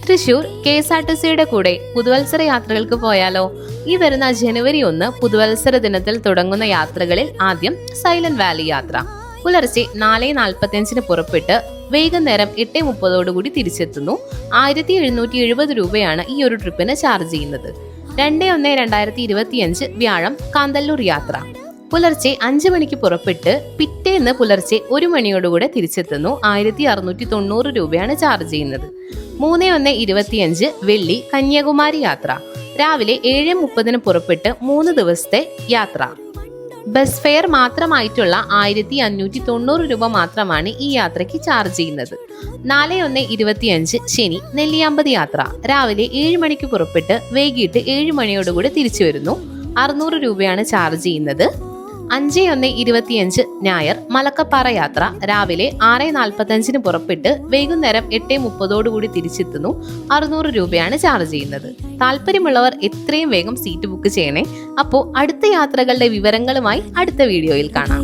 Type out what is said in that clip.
തൃശൂർ KSRTCയുടെ കൂടെ പുതുവത്സര യാത്രകൾക്ക് പോയാലോ? ഈ വരുന്ന ജനുവരി 1 പുതുവത്സര ദിനത്തിൽ തുടങ്ങുന്ന യാത്രകളിൽ ആദ്യം സൈലന്റ് വാലി യാത്ര. പുലർച്ചെ 4:45 പുറപ്പെട്ട് വൈകുന്നേരം 8:30 തിരിച്ചെത്തുന്നു. 1770 രൂപയാണ് ഈ ഒരു ട്രിപ്പിന് ചാർജ് ചെയ്യുന്നത്. 2/1/2025 വ്യാഴം കാന്തല്ലൂർ യാത്ര. പുലർച്ചെ 5 മണിക്ക് പുറപ്പെട്ട് പിറ്റേന്ന് പുലർച്ചെ 1 മണിയോടുകൂടെ തിരിച്ചെത്തുന്നു. 1690 രൂപയാണ് ചാർജ് ചെയ്യുന്നത്. 3/1/25 വെള്ളി കന്യാകുമാരി യാത്ര. രാവിലെ 7:30 പുറപ്പെട്ട് 3 ദിവസത്തെ യാത്ര. ബസ് ഫെയർ മാത്രമായിട്ടുള്ള 1590 രൂപ മാത്രമാണ് ഈ യാത്രയ്ക്ക് ചാർജ് ചെയ്യുന്നത്. 4/1/25 ശനി നെല്ലിയാമ്പതി യാത്ര. രാവിലെ 7 മണിക്ക് പുറപ്പെട്ട് വൈകിട്ട് 7 മണിയോടുകൂടി തിരിച്ചു വരുന്നു. 600 രൂപയാണ് ചാർജ് ചെയ്യുന്നത്. 5/1/25 ഞായർ മലക്കപ്പാറ യാത്ര. രാവിലെ 6:45 പുറപ്പെട്ട് വൈകുന്നേരം 8:30 തിരിച്ചെത്തുന്നു. 600 രൂപയാണ് ചാർജ് ചെയ്യുന്നത്. താല്പര്യമുള്ളവർ എത്രയും വേഗം സീറ്റ് ബുക്ക് ചെയ്യണേ. അപ്പോൾ അടുത്ത യാത്രകളുടെ വിവരങ്ങളുമായി അടുത്ത വീഡിയോയിൽ കാണാം.